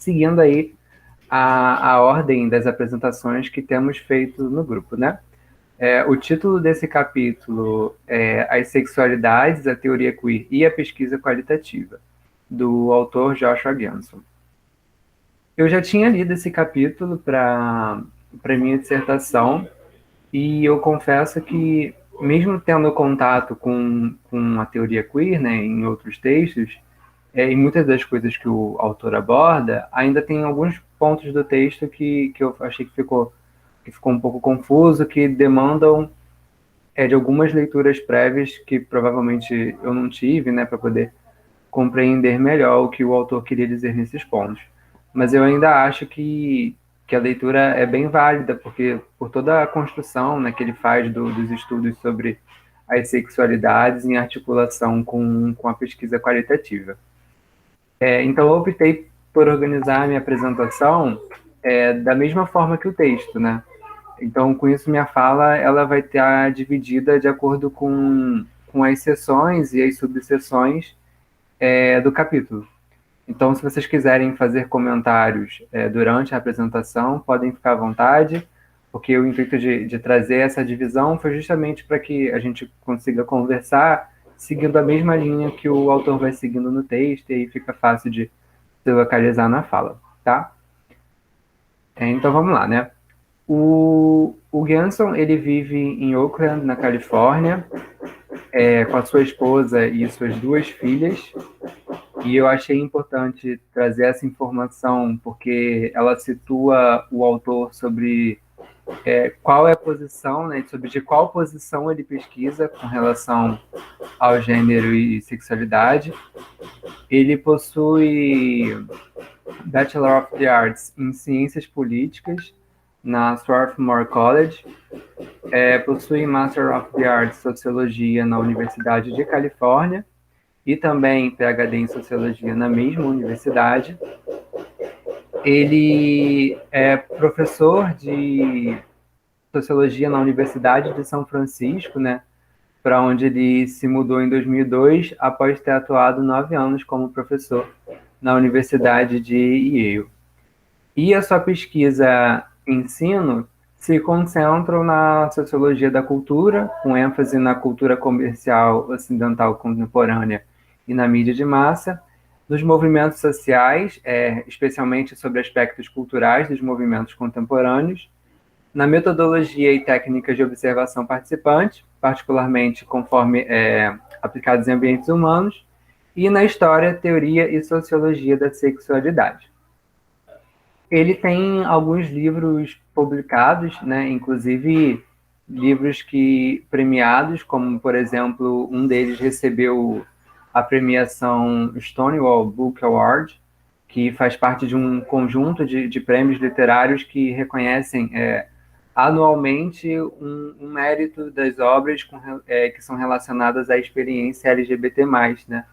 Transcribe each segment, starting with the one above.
seguindo aí a ordem das apresentações que temos feito no grupo, né? O título desse capítulo é As Sexualidades, a Teoria Queer e a Pesquisa Qualitativa, do autor Joshua Genson. Eu já tinha lido esse capítulo para minha dissertação e eu confesso que, mesmo tendo contato com a teoria queer, né, em outros textos, e muitas das coisas que o autor aborda, ainda tem alguns pontos do texto que eu achei que ficou um pouco confuso, que demandam de algumas leituras prévias que provavelmente eu não tive, né, para poder compreender melhor o que o autor queria dizer nesses pontos. Mas eu ainda acho que a leitura é bem válida, porque por toda a construção, né, que ele faz dos estudos sobre as sexualidades em articulação com a pesquisa qualitativa. Então, eu optei por organizar a minha apresentação da mesma forma que o texto, né? Então, com isso, minha fala ela vai estar dividida de acordo com as seções e as subseções do capítulo. Então, se vocês quiserem fazer comentários durante a apresentação, podem ficar à vontade, porque o intuito de trazer essa divisão foi justamente para que a gente consiga conversar seguindo a mesma linha que o autor vai seguindo no texto, e aí fica fácil de se localizar na fala, tá? Então, vamos lá, né? O Ganson, ele vive em Oakland, na Califórnia, com a sua esposa e suas duas filhas. E eu achei importante trazer essa informação porque ela situa o autor sobre qual é a posição, né, sobre de qual posição ele pesquisa com relação ao gênero e sexualidade. Ele possui Bachelor of the Arts em Ciências Políticas na Swarthmore College, possui Master of the Arts em Sociologia na Universidade de Califórnia e também PhD em Sociologia na mesma universidade. Ele é professor de Sociologia na Universidade de São Francisco, né, para onde ele se mudou em 2002, após ter atuado 9 anos como professor na Universidade de Yale. E a sua pesquisa e ensino se concentram na sociologia da cultura, com ênfase na cultura comercial ocidental contemporânea e na mídia de massa, nos movimentos sociais, especialmente sobre aspectos culturais dos movimentos contemporâneos, na metodologia e técnicas de observação participante, particularmente conforme aplicados em ambientes humanos, e na história, teoria e sociologia da sexualidade. Ele tem alguns livros publicados, né, inclusive livros que premiados, como, por exemplo, um deles recebeu a premiação Stonewall Book Award, que faz parte de um conjunto de prêmios literários que reconhecem anualmente um mérito das obras que são relacionadas à experiência LGBT+, né,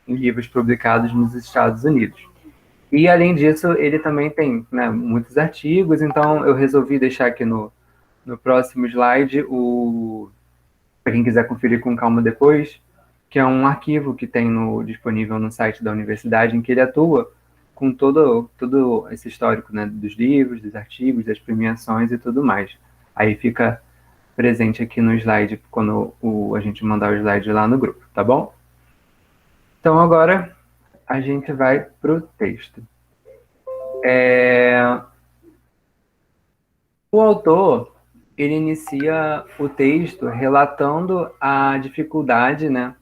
em livros publicados nos Estados Unidos. E, além disso, ele também tem, né, muitos artigos, então eu resolvi deixar aqui no próximo slide, para quem quiser conferir com calma depois, que é um arquivo que tem disponível no site da universidade, em que ele atua com todo esse histórico, né, dos livros, dos artigos, das premiações e tudo mais. Aí fica presente aqui no slide, quando a gente mandar o slide lá no grupo, tá bom? Então, agora a gente vai para o texto. O autor, ele inicia o texto relatando a dificuldade, né,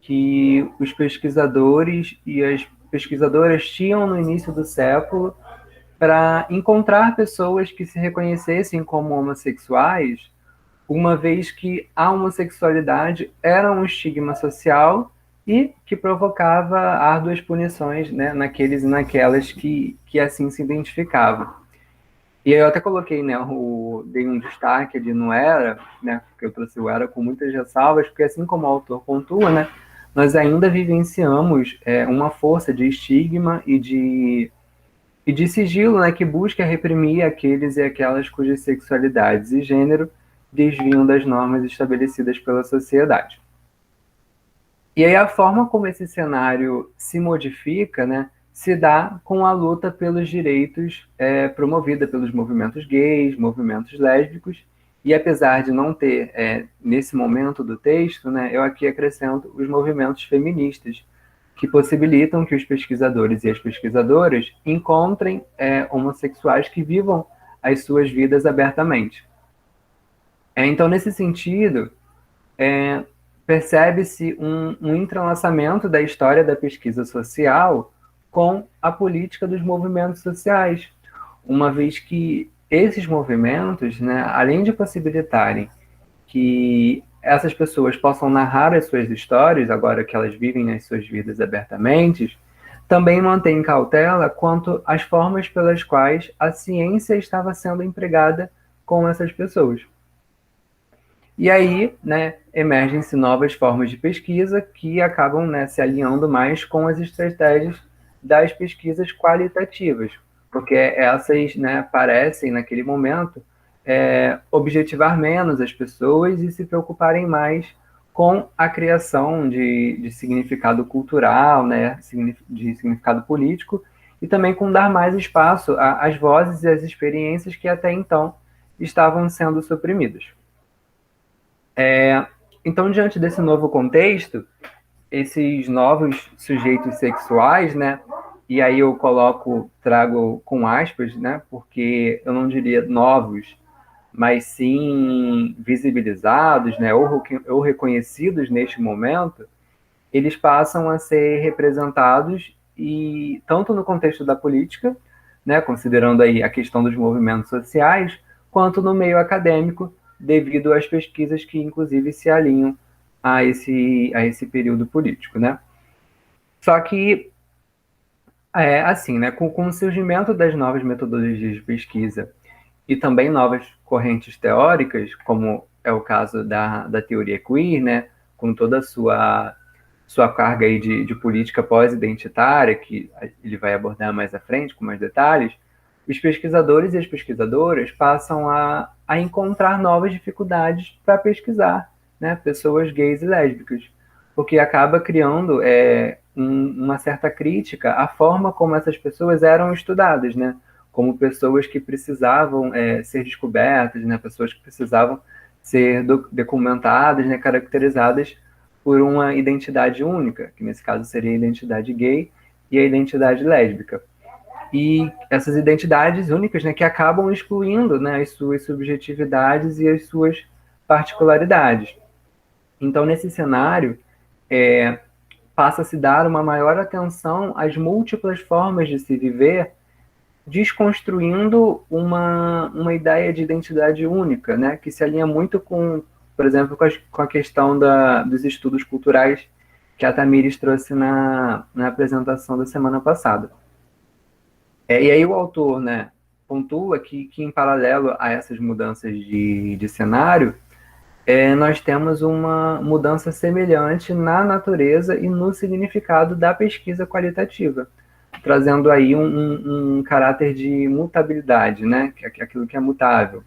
que os pesquisadores e as pesquisadoras tinham no início do século para encontrar pessoas que se reconhecessem como homossexuais, uma vez que a homossexualidade era um estigma social e que provocava árduas punições, né, naqueles e naquelas que assim se identificavam. E aí eu até coloquei, né, dei um destaque ali no Era, né, porque eu trouxe o Era com muitas ressalvas, porque assim como o autor pontua, né, nós ainda vivenciamos uma força de estigma e de sigilo, né, que busca reprimir aqueles e aquelas cujas sexualidades e gênero desviam das normas estabelecidas pela sociedade. E aí a forma como esse cenário se modifica, né, se dá com a luta pelos direitos promovida pelos movimentos gays, movimentos lésbicos, e apesar de não ter, nesse momento do texto, né, eu aqui acrescento os movimentos feministas, que possibilitam que os pesquisadores e as pesquisadoras encontrem homossexuais que vivam as suas vidas abertamente. Então, nesse sentido, percebe-se um entrelaçamento da história da pesquisa social com a política dos movimentos sociais, uma vez que esses movimentos, né, além de possibilitarem que essas pessoas possam narrar as suas histórias, agora que elas vivem as suas vidas abertamente, também mantêm cautela quanto às formas pelas quais a ciência estava sendo empregada com essas pessoas. E aí, né, emergem-se novas formas de pesquisa que acabam, né, se alinhando mais com as estratégias das pesquisas qualitativas, porque essas, né, parecem, naquele momento, objetivar menos as pessoas e se preocuparem mais com a criação de significado cultural, né, de significado político, e também com dar mais espaço às vozes e às experiências que até então estavam sendo suprimidas. Então, diante desse novo contexto, esses novos sujeitos sexuais, né? E aí eu trago com aspas, né? Porque eu não diria novos, mas sim visibilizados, né? Ou reconhecidos neste momento, eles passam a ser representados e tanto no contexto da política, né? Considerando aí a questão dos movimentos sociais, quanto no meio acadêmico, devido às pesquisas que inclusive se alinham a esse período político, né? Só que, assim, né, com o surgimento das novas metodologias de pesquisa e também novas correntes teóricas, como é o caso da teoria queer, né, com toda a sua carga aí de política pós-identitária, que ele vai abordar mais à frente, com mais detalhes, os pesquisadores e as pesquisadoras passam a encontrar novas dificuldades para pesquisar, né, pessoas gays e lésbicas, porque acaba criando uma certa crítica à forma como essas pessoas eram estudadas, né, como pessoas que precisavam ser descobertas, né, pessoas que precisavam ser documentadas, né, caracterizadas por uma identidade única, que nesse caso seria a identidade gay e a identidade lésbica. E essas identidades únicas, né, que acabam excluindo, né, as suas subjetividades e as suas particularidades. Então, nesse cenário, passa a se dar uma maior atenção às múltiplas formas de se viver, desconstruindo uma ideia de identidade única, né, que se alinha muito com, por exemplo, com a questão dos estudos culturais que a Tamires trouxe na apresentação da semana passada. E aí o autor, né, pontua que em paralelo a essas mudanças de cenário, nós temos uma mudança semelhante na natureza e no significado da pesquisa qualitativa, trazendo aí um caráter de mutabilidade, né, aquilo que é mutável.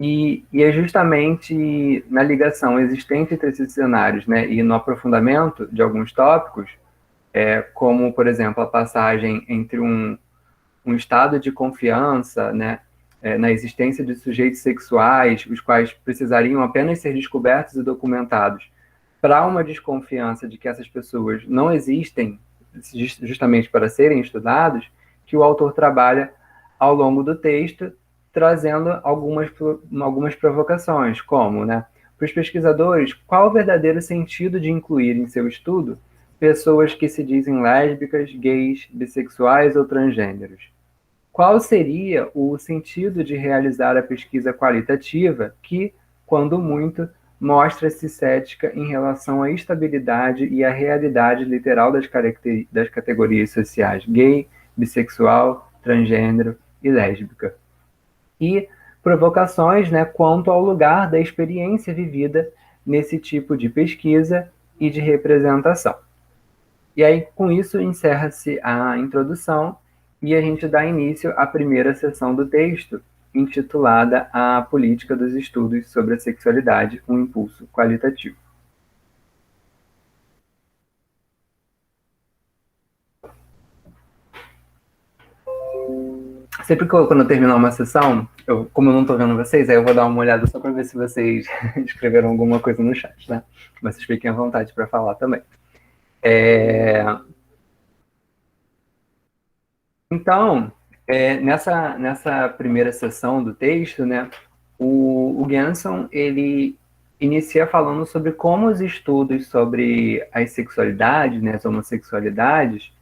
E é justamente na ligação existente entre esses cenários, né, e no aprofundamento de alguns tópicos, como, por exemplo, a passagem entre um estado de confiança, né, na existência de sujeitos sexuais, os quais precisariam apenas ser descobertos e documentados, para uma desconfiança de que essas pessoas não existem justamente para serem estudados, que o autor trabalha ao longo do texto, trazendo algumas provocações, como, né, para os pesquisadores, qual o verdadeiro sentido de incluir em seu estudo pessoas que se dizem lésbicas, gays, bissexuais ou transgêneros? Qual seria o sentido de realizar a pesquisa qualitativa que, quando muito, mostra-se cética em relação à estabilidade e à realidade literal das categorias sociais gay, bissexual, transgênero e lésbica? E provocações, né, quanto ao lugar da experiência vivida nesse tipo de pesquisa e de representação. E aí, com isso, encerra-se a introdução e a gente dá início à primeira sessão do texto, intitulada A Política dos Estudos sobre a Sexualidade, um Impulso Qualitativo. Sempre que quando eu terminar uma sessão, como eu não estou vendo vocês, aí eu vou dar uma olhada só para ver se vocês escreveram alguma coisa no chat, né? Mas vocês fiquem à vontade para falar também. Então, nessa primeira sessão do texto, né, o Genson, ele inicia falando sobre como os estudos sobre as sexualidades, né, as homossexualidades,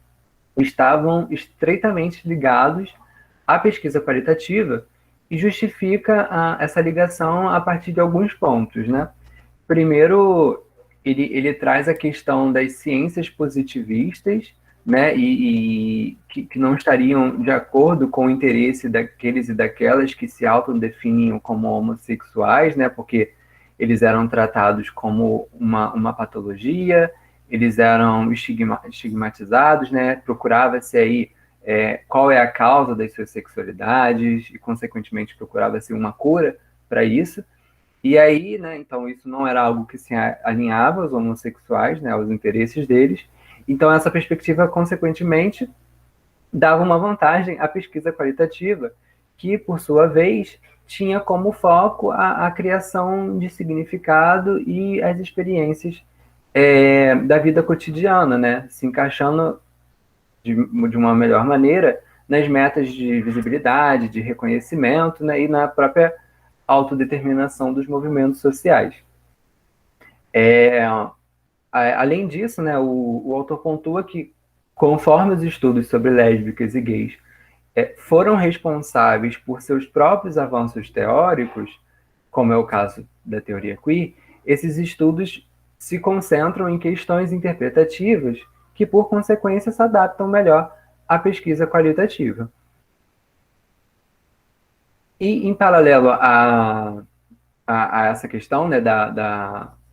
estavam estreitamente ligados à pesquisa qualitativa e justifica essa ligação a partir de alguns pontos, né? Primeiro, ele traz a questão das ciências positivistas, né, e que não estariam de acordo com o interesse daqueles e daquelas que se autodefiniam como homossexuais, né, porque eles eram tratados como uma patologia, eles eram estigmatizados, né, procurava-se aí qual é a causa das suas sexualidades e, consequentemente, procurava-se uma cura para isso. E aí, né, então isso não era algo que se alinhava aos homossexuais, né, aos interesses deles. Então essa perspectiva, consequentemente, dava uma vantagem à pesquisa qualitativa, que, por sua vez, tinha como foco a criação de significado e as experiências da vida cotidiana, né, se encaixando de uma melhor maneira nas metas de visibilidade, de reconhecimento, né, e na própria autodeterminação dos movimentos sociais. Além disso, né, o autor pontua que, conforme os estudos sobre lésbicas e gays foram responsáveis por seus próprios avanços teóricos, como é o caso da teoria queer, esses estudos se concentram em questões interpretativas que, por consequência, se adaptam melhor à pesquisa qualitativa. E, em paralelo a essa questão, né,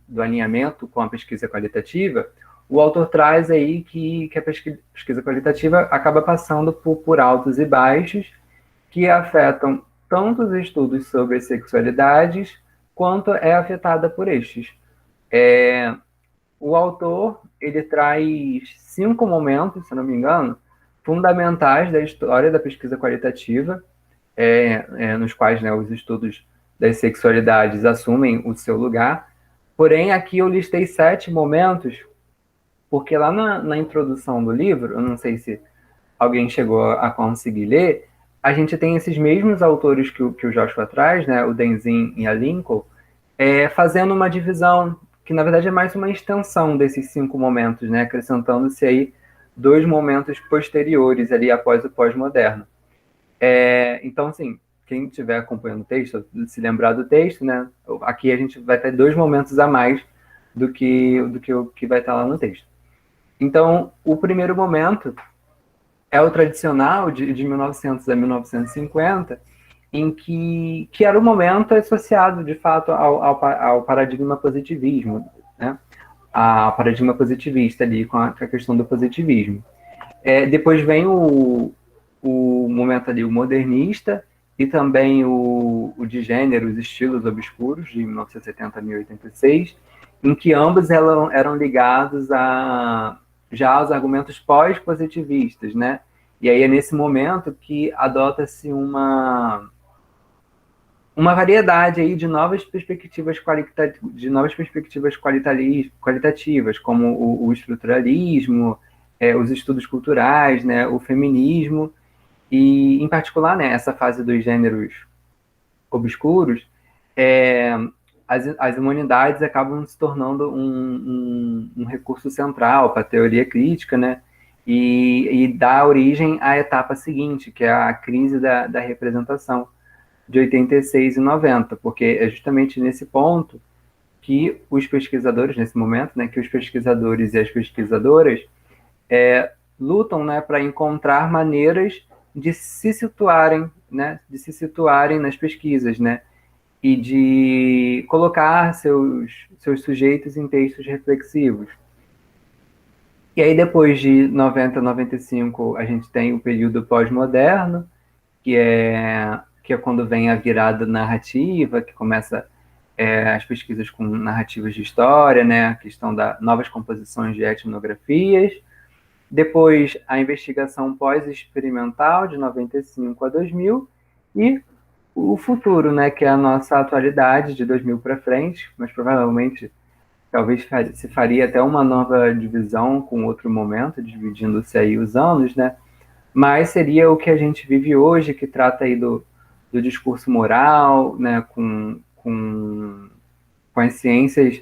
do alinhamento com a pesquisa qualitativa, o autor traz aí que a pesquisa qualitativa acaba passando por altos e baixos que afetam tanto os estudos sobre as sexualidades quanto é afetada por estes. O autor ele traz 5 momentos, se não me engano, fundamentais da história da pesquisa qualitativa, nos quais, né, os estudos das sexualidades assumem o seu lugar. Porém, aqui eu listei 7 momentos, porque lá na introdução do livro, eu não sei se alguém chegou a conseguir ler, a gente tem esses mesmos autores que o Joshua traz, né, o Denzin e a Lincoln, fazendo uma divisão, que na verdade é mais uma extensão desses 5 momentos, né, acrescentando-se aí 2 momentos posteriores ali após o pós-moderno. Então, assim, quem estiver acompanhando o texto, se lembrar do texto, né? Aqui a gente vai ter 2 momentos a mais do que o que vai estar lá no texto. Então, o primeiro momento é o tradicional de 1900 a 1950, em que era um momento associado, de fato, ao paradigma positivismo, né? A paradigma positivista ali, com a questão do positivismo. Depois vem o momento ali, o modernista, e também o de gêneros, estilos obscuros, de 1970 a 1086, em que ambos eram ligados já aos argumentos pós-positivistas, né? E aí é nesse momento que adota-se uma variedade aí de novas perspectivas qualitativas, como o estruturalismo, os estudos culturais, né, o feminismo, e, em particular, né, essa fase dos gêneros obscuros, as humanidades acabam se tornando um recurso central para a teoria crítica, né, e dá origem à etapa seguinte, que é a crise da representação, de 86 e 90, porque é justamente nesse ponto que os pesquisadores, nesse momento, né, que os pesquisadores e as pesquisadoras lutam, né, para encontrar maneiras de se situarem, né, nas pesquisas, né, e de colocar seus sujeitos em textos reflexivos. E aí, depois de 90 a 95, a gente tem o período pós-moderno, que é quando vem a virada narrativa, que começa as pesquisas com narrativas de história, né, a questão das novas composições de etnografias. Depois, a investigação pós-experimental, de 95 a 2000, e o futuro, né, que é a nossa atualidade, de 2000 para frente, mas provavelmente talvez se faria até uma nova divisão com outro momento, dividindo-se aí os anos, né? Mas seria o que a gente vive hoje, que trata aí do discurso moral, né, com as ciências,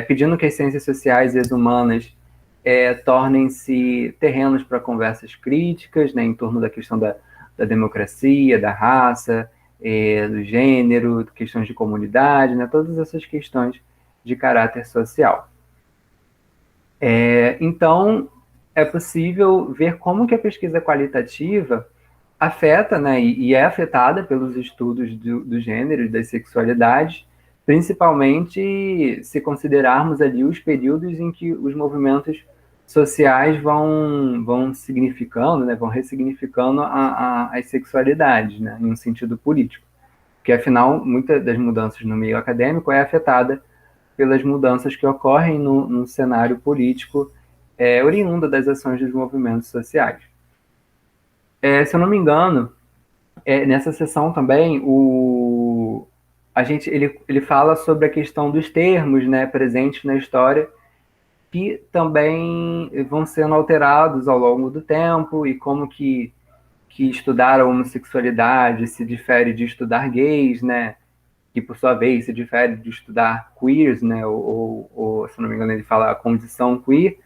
pedindo que as ciências sociais e as humanas tornem-se terrenos para conversas críticas, né, em torno da questão da democracia, da raça, do gênero, questões de comunidade, né, todas essas questões de caráter social. Então, é possível ver como que a pesquisa qualitativa afeta, né, e é afetada pelos estudos do gênero e das sexualidades, principalmente se considerarmos ali os períodos em que os movimentos sociais vão significando, né, vão ressignificando as sexualidades, né, em um sentido político. Porque, afinal, muitas das mudanças no meio acadêmico é afetada pelas mudanças que ocorrem no cenário político oriunda das ações dos movimentos sociais. Se eu não me engano, nessa sessão também, ele fala sobre a questão dos termos, né, presentes na história, que também vão sendo alterados ao longo do tempo, e como que estudar a homossexualidade se difere de estudar gays, né, que por sua vez se difere de estudar queers, né, ou se não me engano ele fala a condição queer,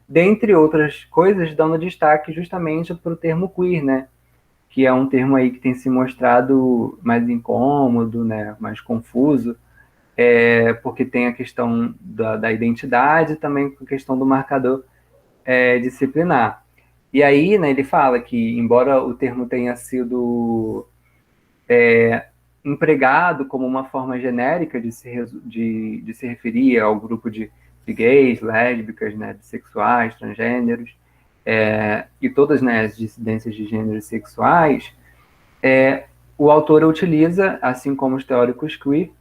dentre outras coisas, dando destaque justamente para o termo queer, né, que é um termo aí que tem se mostrado mais incômodo, né, mais confuso, porque tem a questão da identidade e também a questão do marcador disciplinar. E aí, né, ele fala que, embora o termo tenha sido empregado como uma forma genérica de se referir ao grupo de gays, lésbicas, né, bissexuais, transgêneros, e todas, né, as dissidências de gêneros sexuais, o autor utiliza, assim como os teóricos queer,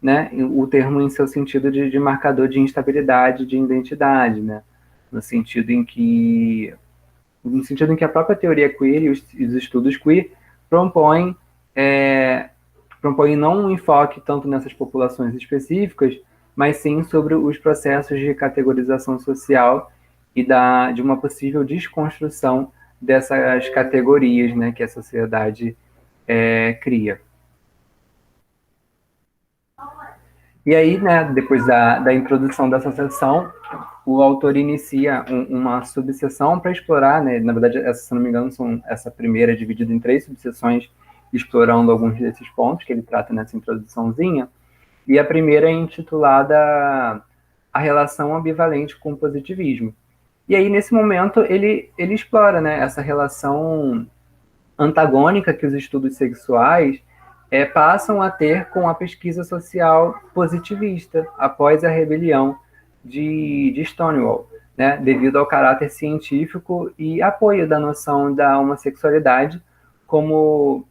né, o termo em seu sentido de marcador de instabilidade de identidade, né, no sentido em que a própria teoria queer e os estudos queer propõem, propõem não um enfoque tanto nessas populações específicas, mas sim sobre os processos de categorização social e de uma possível desconstrução dessas categorias, né, que a sociedade cria. E aí, né, depois da introdução dessa seção, o autor inicia uma subseção para explorar, né, na verdade, se não me engano, essa primeira é dividida em 3 subseções, explorando alguns desses pontos que ele trata nessa introduçãozinha, e a primeira é intitulada A Relação Ambivalente com o Positivismo. E aí, nesse momento, ele explora, né, essa relação antagônica que os estudos sexuais passam a ter com a pesquisa social positivista após a rebelião de Stonewall, né, devido ao caráter científico e apoio da noção da homossexualidade como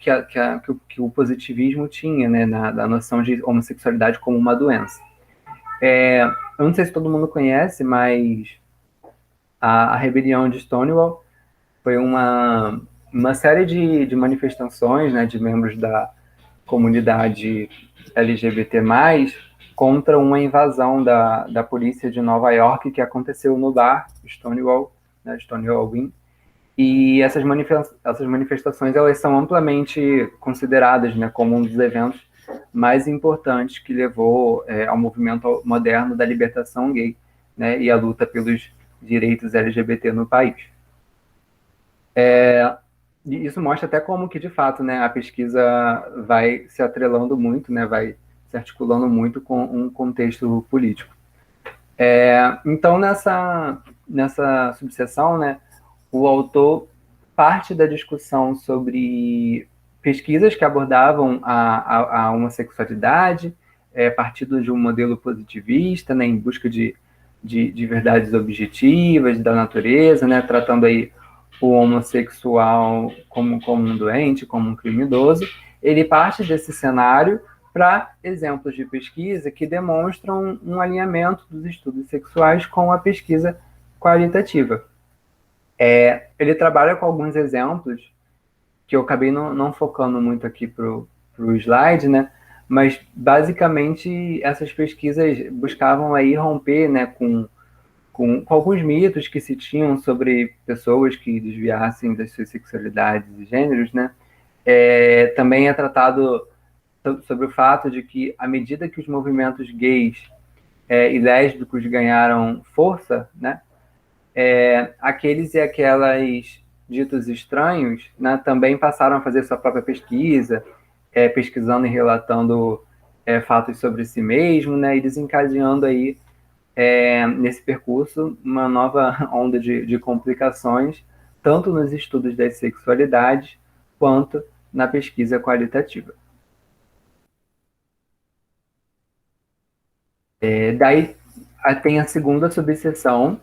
que o positivismo tinha, né, da noção de homossexualidade como uma doença. Eu não sei se todo mundo conhece, mas a rebelião de Stonewall foi uma série de manifestações, né, de membros da comunidade LGBT+, contra uma invasão da polícia de Nova York que aconteceu no bar Stonewall, né, Stonewall Inn. E essas manifestações elas são amplamente consideradas, né, como um dos eventos mais importantes que levou ao movimento moderno da libertação gay, né, e a luta pelos direitos LGBT no país. E isso mostra até como que, de fato, né, a pesquisa vai se atrelando muito, né, vai se articulando muito com um contexto político. Então, nessa subseção, né, o autor parte da discussão sobre pesquisas que abordavam a homossexualidade, partindo de um modelo positivista, né, em busca de verdades objetivas da natureza, né, tratando aí o homossexual como um doente, como um criminoso. Ele parte desse cenário para exemplos de pesquisa que demonstram um alinhamento dos estudos sexuais com a pesquisa qualitativa. Ele trabalha com alguns exemplos que eu acabei não focando muito aqui para o slide, né? Mas basicamente essas pesquisas buscavam aí romper, né, com alguns mitos que se tinham sobre pessoas que desviassem das suas sexualidades e gêneros, né? Também é tratado sobre o fato de que, à medida que os movimentos gays e lésbicos ganharam força, né, aqueles e aquelas ditos estranhos, né, também passaram a fazer sua própria pesquisa, pesquisando e relatando fatos sobre si mesmo, né, e desencadeando aí, nesse percurso, uma nova onda de complicações, tanto nos estudos das sexualidades, quanto na pesquisa qualitativa. Daí tem a segunda subseção,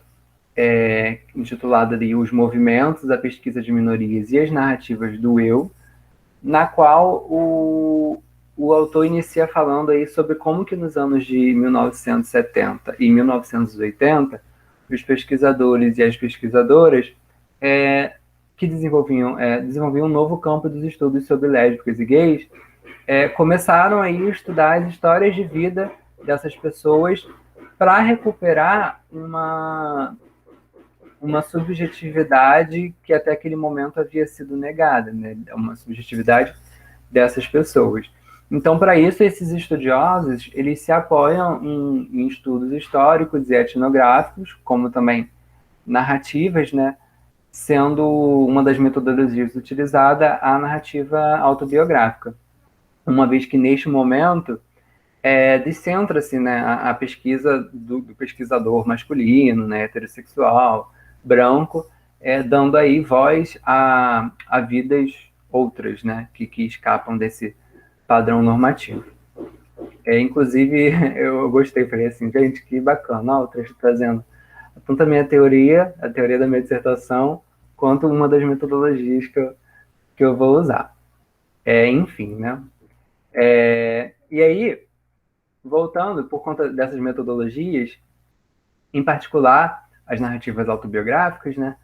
intitulada ali Os Movimentos, a Pesquisa de Minorias e as Narrativas do Eu, na qual o autor inicia falando aí sobre como que nos anos de 1970 e 1980, os pesquisadores e as pesquisadoras que desenvolviam um novo campo dos estudos sobre lésbicas e gays, começaram aí a estudar as histórias de vida dessas pessoas para recuperar uma subjetividade que até aquele momento havia sido negada, né? Uma subjetividade dessas pessoas. Então, para isso, esses estudiosos, eles se apoiam em estudos históricos e etnográficos, como também narrativas, né? Sendo uma das metodologias utilizada a narrativa autobiográfica. Uma vez que, neste momento, descentra-se, né, a pesquisa do pesquisador masculino, né, heterossexual, branco, dando aí voz a vidas outras, né, que escapam desse padrão normativo. Inclusive, eu gostei, falei assim, gente, que bacana, o trecho trazendo tanto a minha teoria, a teoria da minha dissertação, quanto uma das metodologias que eu vou usar. Enfim, né? E aí, voltando, por conta dessas metodologias, em particular as narrativas autobiográficas, né,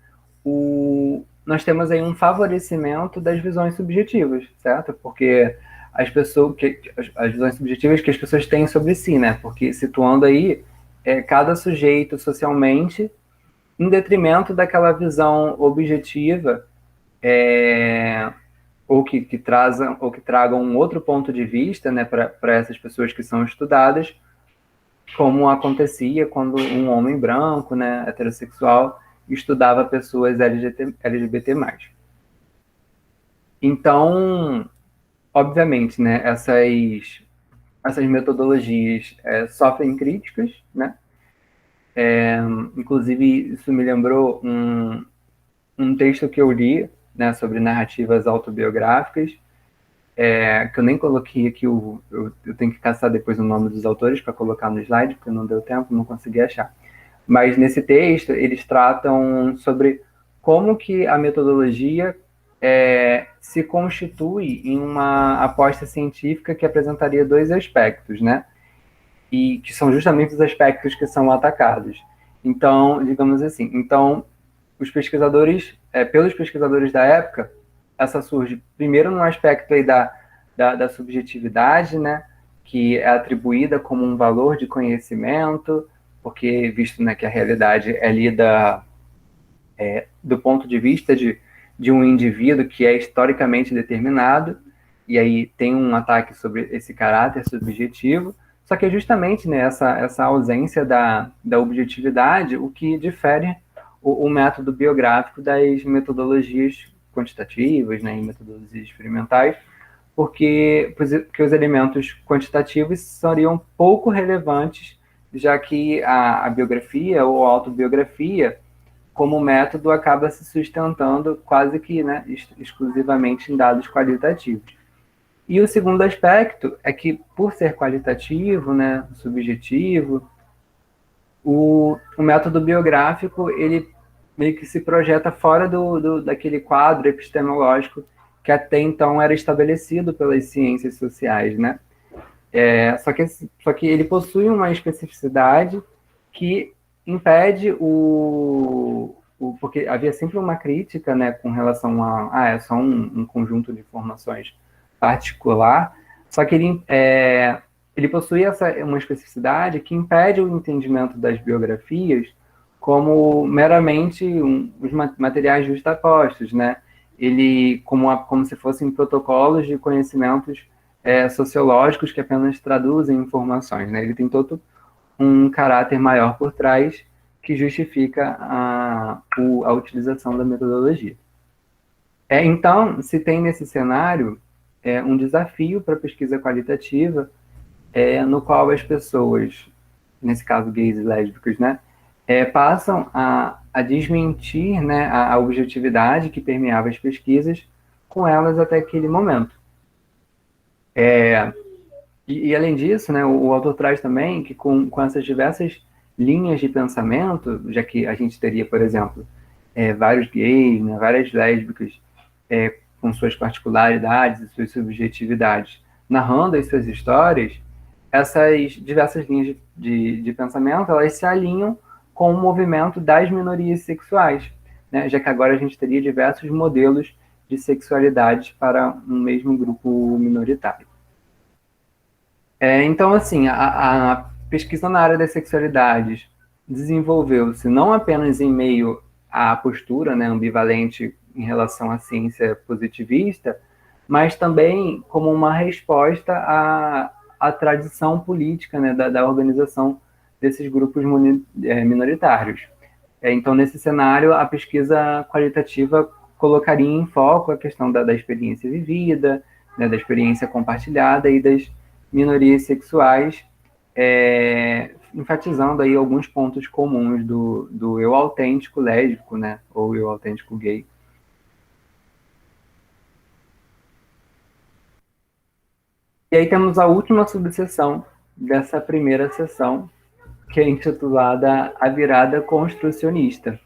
nós temos aí um favorecimento das visões subjetivas, certo? Porque as visões subjetivas que as pessoas têm sobre si, né? Porque situando aí cada sujeito socialmente em detrimento daquela visão objetiva, ou que tragam um outro ponto de vista, né, para essas pessoas que são estudadas, como acontecia quando um homem branco, né, heterossexual, estudava pessoas LGBT+. Então, obviamente, né, essas metodologias sofrem críticas, né? Inclusive, isso me lembrou um texto que eu li, né, sobre narrativas autobiográficas, que eu nem coloquei aqui, eu tenho que caçar depois o nome dos autores para colocar no slide, porque não deu tempo, não consegui achar. Mas nesse texto, eles tratam sobre como que a metodologia se constitui em uma aposta científica que apresentaria dois aspectos, né? E que são justamente os aspectos que são atacados. Então, digamos assim, os pesquisadores, pelos pesquisadores da época, essa surge primeiro no aspecto aí da subjetividade, né, que é atribuída como um valor de conhecimento, porque visto, né, que a realidade é lida do ponto de vista de um indivíduo que é historicamente determinado, e aí tem um ataque sobre esse caráter subjetivo, só que é justamente, né, essa ausência da objetividade o que difere o método biográfico das metodologias quantitativas, né, e metodologias experimentais, porque os elementos quantitativos seriam pouco relevantes, já que a biografia ou a autobiografia, como método, acaba se sustentando quase que, né, exclusivamente em dados qualitativos. E o segundo aspecto é que, por ser qualitativo, né, subjetivo, o método biográfico ele meio que se projeta fora daquele quadro epistemológico que até então era estabelecido pelas ciências sociais, né? Só que ele possui uma especificidade que impede porque havia sempre uma crítica, né, com relação é só um conjunto de informações particular, só que ele possui uma especificidade que impede o entendimento das biografias como meramente os materiais justapostos, né? Ele como se fossem protocolos de conhecimentos sociológicos que apenas traduzem informações, né? Ele tem todo um caráter maior por trás que justifica a utilização da metodologia. Então, se tem nesse cenário um desafio para a pesquisa qualitativa, no qual as pessoas, nesse caso gays e lésbicas, né, passam a desmentir, né, a objetividade que permeava as pesquisas com elas até aquele momento. E além disso, né, o autor traz também que com essas diversas linhas de pensamento, já que a gente teria, por exemplo, vários gays, né, várias lésbicas, com suas particularidades e suas subjetividades, narrando as suas histórias, essas diversas linhas de pensamento, elas se alinham com o movimento das minorias sexuais, né, já que agora a gente teria diversos modelos de sexualidades para um mesmo grupo minoritário. Então, assim, a pesquisa na área das sexualidades desenvolveu-se não apenas em meio à postura, né, ambivalente em relação à ciência positivista, mas também como uma resposta à tradição política, né, da organização desses grupos minoritários. Então, nesse cenário, a pesquisa qualitativa colocaria em foco a questão da experiência vivida, né, da experiência compartilhada e das minorias sexuais, enfatizando aí alguns pontos comuns do eu autêntico lésbico, né, ou eu autêntico gay. E aí temos a última subseção dessa primeira sessão, que é intitulada A Virada Construcionista,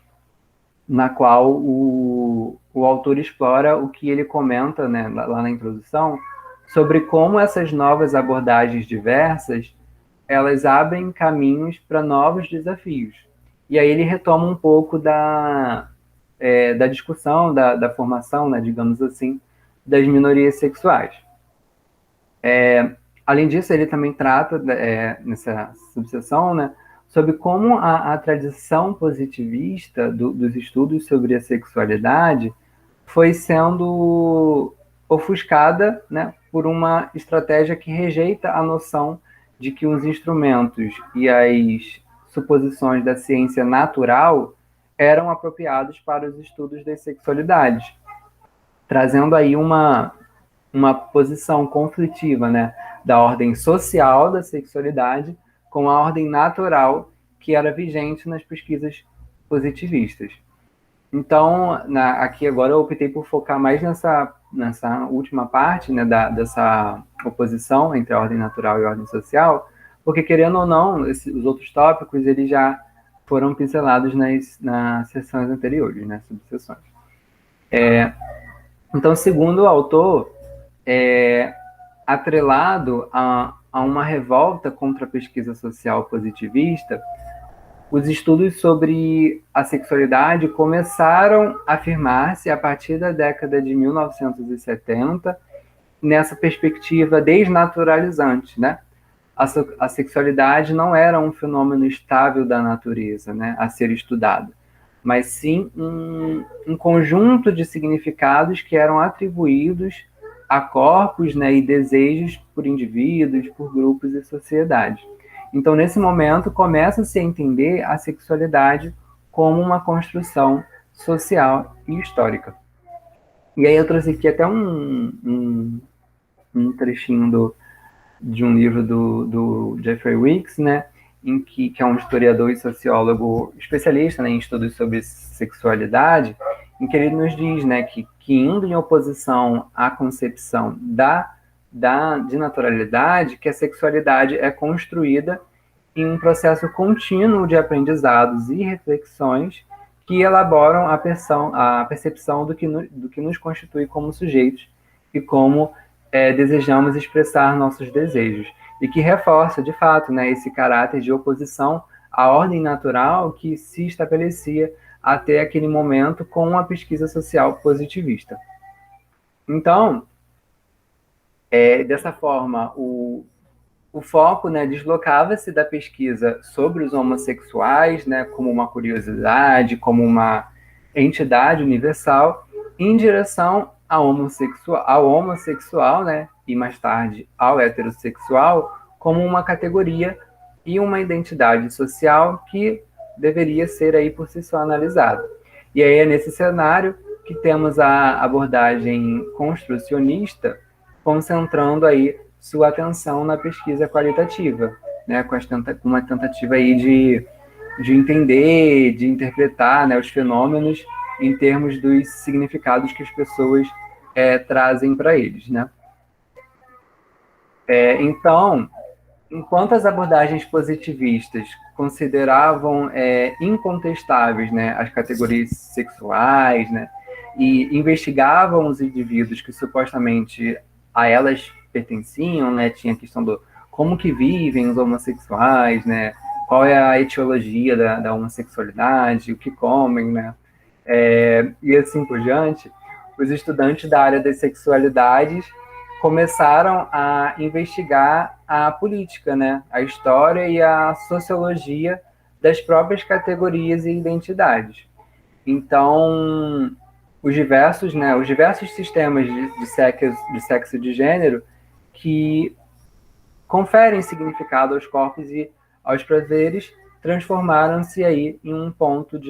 na qual o autor explora o que ele comenta, né, lá na introdução, sobre como essas novas abordagens diversas, elas abrem caminhos para novos desafios. E aí ele retoma um pouco da discussão, da formação, né, digamos assim, das minorias sexuais. Além disso, ele também trata, nessa subseção, né, sobre como a tradição positivista dos estudos sobre a sexualidade foi sendo ofuscada, né, por uma estratégia que rejeita a noção de que os instrumentos e as suposições da ciência natural eram apropriados para os estudos das sexualidades, trazendo aí uma posição conflitiva, né, da ordem social da sexualidade com a ordem natural que era vigente nas pesquisas positivistas. Então, aqui agora eu optei por focar mais nessa última parte, né, dessa oposição entre a ordem natural e a ordem social, porque, querendo ou não, os outros tópicos eles já foram pincelados nas sessões anteriores, nas subseções. Então, segundo o autor, atrelado a uma revolta contra a pesquisa social positivista, os estudos sobre a sexualidade começaram a afirmar-se a partir da década de 1970, nessa perspectiva desnaturalizante, né? A sexualidade não era um fenômeno estável da natureza, né, a ser estudado, mas sim um conjunto de significados que eram atribuídos a corpos, né, e desejos por indivíduos, por grupos e sociedades. Então, nesse momento, começa-se a entender a sexualidade como uma construção social e histórica. E aí eu trouxe aqui até um trechinho de um livro do Jeffrey Weeks, né, que é um historiador e sociólogo especialista, né, em estudos sobre sexualidade, em que ele nos diz, né, que indo em oposição à concepção de naturalidade, que a sexualidade é construída em um processo contínuo de aprendizados e reflexões que elaboram a percepção do que nos constitui como sujeitos e como desejamos expressar nossos desejos, e que reforça, de fato, né, esse caráter de oposição à ordem natural que se estabelecia até aquele momento com a pesquisa social positivista. Então, dessa forma, o foco, né, deslocava-se da pesquisa sobre os homossexuais, né, como uma curiosidade, como uma entidade universal, em direção ao homossexual, né, e mais tarde ao heterossexual, como uma categoria e uma identidade social que deveria ser aí por si só analisada. E aí é nesse cenário que temos a abordagem construcionista, concentrando aí sua atenção na pesquisa qualitativa, né, com uma tentativa aí de entender, de interpretar, né, os fenômenos em termos dos significados que as pessoas trazem para eles, né? Então, enquanto as abordagens positivistas consideravam incontestáveis, né, as categorias sexuais, né, e investigavam os indivíduos que supostamente a elas pertenciam, né, tinha a questão do como que vivem os homossexuais, né, qual é a etiologia da homossexualidade, o que comem, né, e assim por diante, os estudantes da área das sexualidades começaram a investigar a política, né, a história e a sociologia das próprias categorias e identidades. Então, os diversos sistemas de sexo e de gênero que conferem significado aos corpos e aos prazeres transformaram-se aí em um ponto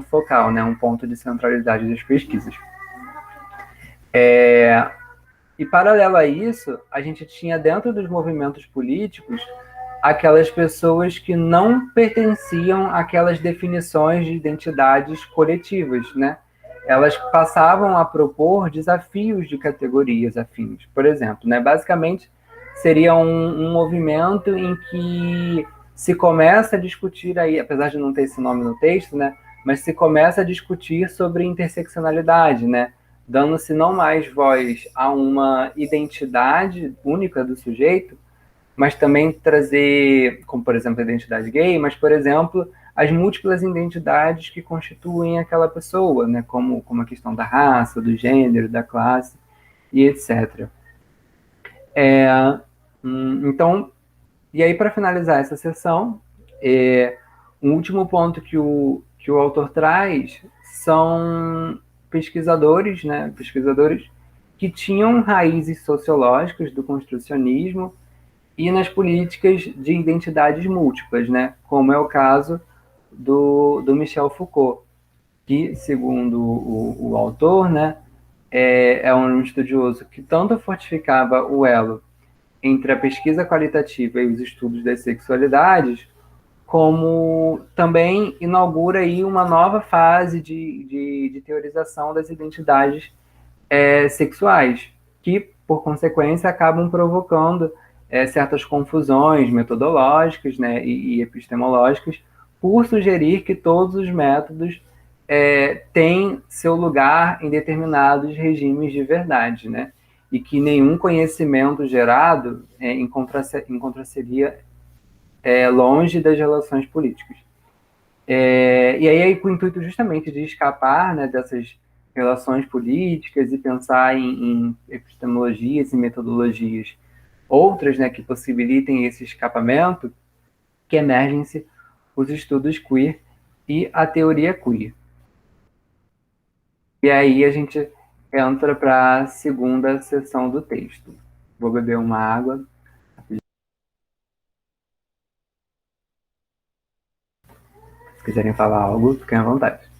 focal, né, um ponto de centralidade das pesquisas. E paralelo a isso, a gente tinha dentro dos movimentos políticos aquelas pessoas que não pertenciam àquelas definições de identidades coletivas, né? Elas passavam a propor desafios de categorias afins. Por exemplo, né? Basicamente, seria um movimento em que se começa a discutir aí, apesar de não ter esse nome no texto, né? Mas se começa a discutir sobre interseccionalidade, né? Dando-se não mais voz a uma identidade única do sujeito, mas também trazer, como por exemplo a identidade gay, mas por exemplo as múltiplas identidades que constituem aquela pessoa, né, como a questão da raça, do gênero, da classe e etc. Então, e aí para finalizar essa sessão, um último ponto que o autor traz são pesquisadores, né, pesquisadores que tinham raízes sociológicas do construcionismo e nas políticas de identidades múltiplas, né? Como é o caso do Michel Foucault, que, segundo o autor, né, é um estudioso que tanto fortificava o elo entre a pesquisa qualitativa e os estudos das sexualidades, como também inaugura aí uma nova fase de teorização das identidades sexuais, que, por consequência, acabam provocando certas confusões metodológicas, né, e epistemológicas, por sugerir que todos os métodos têm seu lugar em determinados regimes de verdade, né, e que nenhum conhecimento gerado encontraria longe das relações políticas. E aí, com o intuito justamente de escapar, né, dessas relações políticas e pensar em epistemologias e metodologias outras, né, que possibilitem esse escapamento, que emergem-se os estudos queer e a teoria queer. E aí a gente entra para a segunda sessão do texto. Vou beber uma água. Se quiserem falar algo, fiquem à vontade.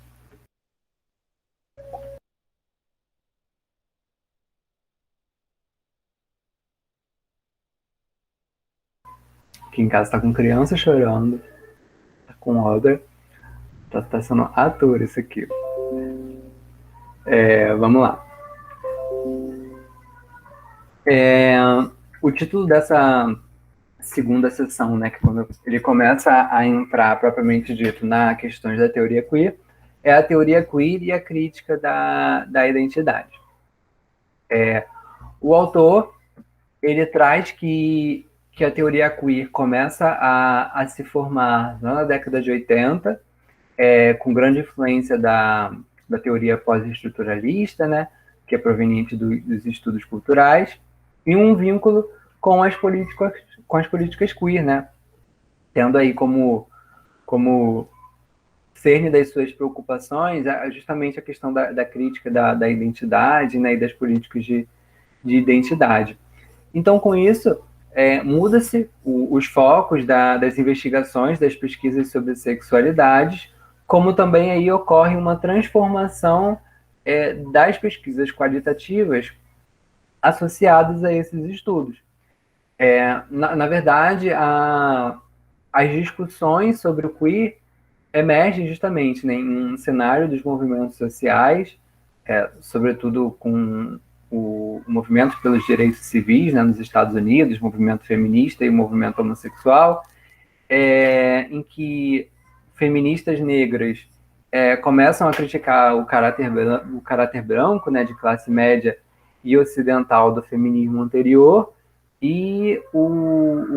Aqui em casa tá com criança chorando, tá com obra, tá sendo ator isso aqui. Vamos lá. O título dessa segunda sessão, né, que quando ele começa a entrar propriamente dito na questões da teoria queer, é a teoria queer e a crítica da identidade. O autor, ele traz que a teoria queer começa a se formar na década de 80, com grande influência da teoria pós-estruturalista, né, que é proveniente dos estudos culturais, e um vínculo com as políticas queer, né, tendo aí como cerne das suas preocupações justamente a questão da crítica da identidade, né, e das políticas de identidade. Então, com isso, muda-se os focos das investigações, das pesquisas sobre sexualidades, como também aí ocorre uma transformação das pesquisas qualitativas associadas a esses estudos. Na verdade, as discussões sobre o queer emergem justamente, né, em um cenário dos movimentos sociais, sobretudo com o movimento pelos direitos civis, né, nos Estados Unidos, o movimento feminista e o movimento homossexual, em que feministas negras começam a criticar o caráter branco, né, de classe média e ocidental do feminismo anterior, e o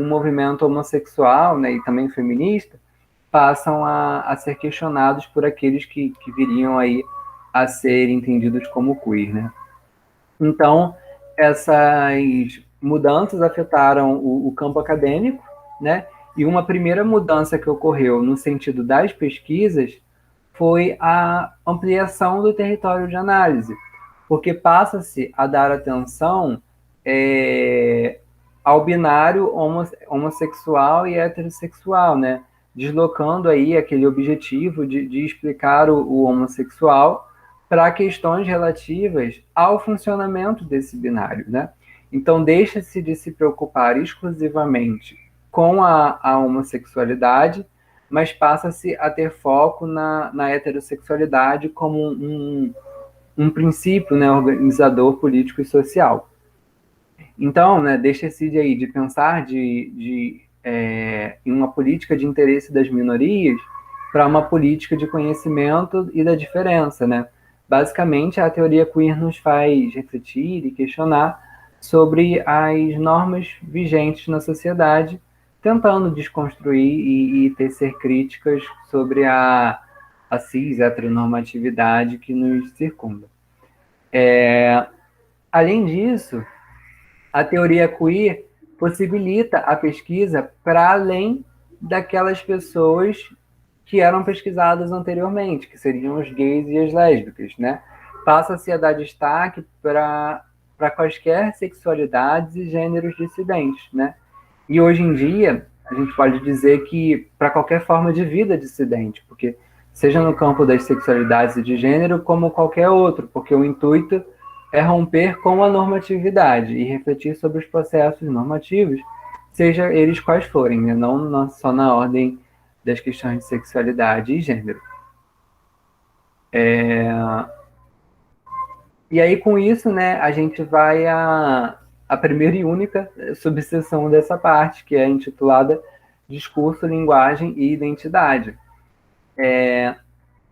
movimento homossexual, né, e também feminista, passam a ser questionados por aqueles que viriam aí a ser entendidos como queer, né? Então, essas mudanças afetaram o campo acadêmico, né? E uma primeira mudança que ocorreu no sentido das pesquisas foi a ampliação do território de análise, porque passa-se a dar atenção é, ao binário homossexual e heterossexual, né? Deslocando aí aquele objetivo de explicar o homossexual para questões relativas ao funcionamento desse binário, né? Então, deixa-se de se preocupar exclusivamente com a homossexualidade, mas passa-se a ter foco na heterossexualidade como um princípio, né, organizador político e social. Então, né, deixa-se de pensar em uma política de interesse das minorias para uma política de conhecimento e da diferença, né? Basicamente, a teoria queer nos faz refletir e questionar sobre as normas vigentes na sociedade, tentando desconstruir e tecer críticas sobre a cis heteronormatividade que nos circunda. Além disso, a teoria queer possibilita a pesquisa para além daquelas pessoas que eram pesquisadas anteriormente, que seriam os gays e as lésbicas, né? Passa-se a dar destaque para quaisquer sexualidades e gêneros dissidentes, né? E hoje em dia, a gente pode dizer que para qualquer forma de vida dissidente, porque seja no campo das sexualidades e de gênero, como qualquer outro, porque o intuito é romper com a normatividade e refletir sobre os processos normativos, seja eles quais forem, né? Não só na ordem das questões de sexualidade e gênero. E aí, com isso, né, a gente vai a primeira e única subseção dessa parte, que é intitulada Discurso, Linguagem e Identidade.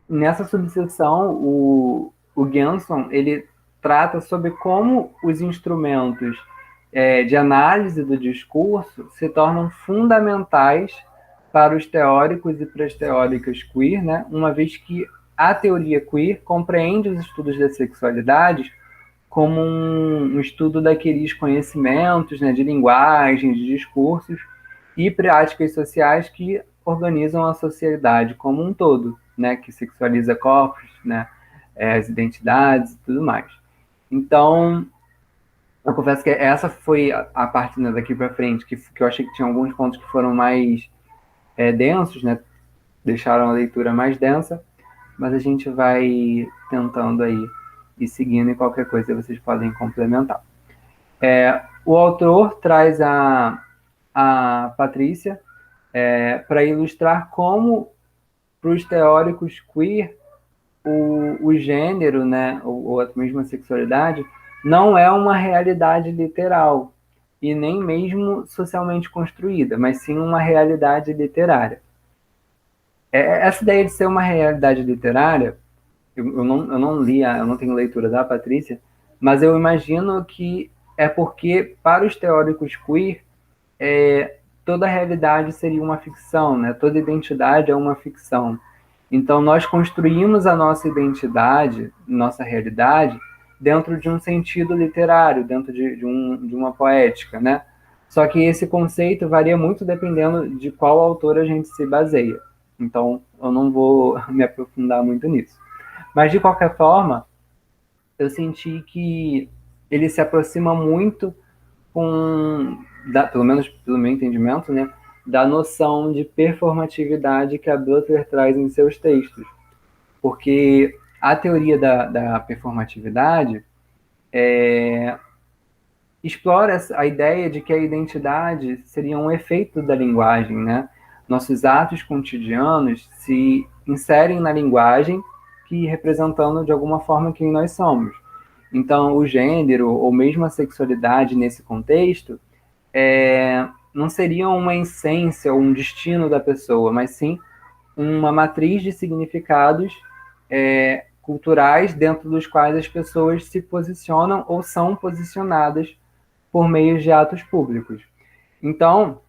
Nessa subseção, o Genson, ele trata sobre como os instrumentos de análise do discurso se tornam fundamentais para os teóricos e para as teóricas queer, né? Uma vez que a teoria queer compreende os estudos da sexualidade como um estudo daqueles conhecimentos, né, de linguagem, de discursos e práticas sociais que organizam a sociedade como um todo, né, que sexualiza corpos, né, as identidades e tudo mais. Então, eu confesso que essa foi a parte, né, daqui para frente que eu achei que tinha alguns pontos que foram mais densos, né, deixaram a leitura mais densa, mas a gente vai tentando aí e seguindo, e qualquer coisa vocês podem complementar. O autor traz a Patrícia para ilustrar como, para os teóricos queer, o gênero, né, ou a mesma sexualidade, não é uma realidade literal e nem mesmo socialmente construída, mas sim uma realidade literária. Essa ideia de ser uma realidade literária, eu não li, eu não tenho leitura da Patrícia, mas eu imagino que é porque, para os teóricos queer, toda realidade seria uma ficção, né? Toda identidade é uma ficção. Então, nós construímos a nossa identidade, nossa realidade, dentro de um sentido literário, dentro de uma poética, né? Só que esse conceito varia muito dependendo de qual autor a gente se baseia. Então, eu não vou me aprofundar muito nisso. Mas, de qualquer forma, eu senti que ele se aproxima muito pelo menos pelo meu entendimento, né, da noção de performatividade que a Butler traz em seus textos. Porque a teoria da performatividade explora a ideia de que a identidade seria um efeito da linguagem, né? Nossos atos cotidianos se inserem na linguagem, que representando de alguma forma quem nós somos. Então, o gênero ou mesmo a sexualidade nesse contexto não seria uma essência ou um destino da pessoa, mas sim uma matriz de significados culturais dentro dos quais as pessoas se posicionam ou são posicionadas por meio de atos públicos. Então,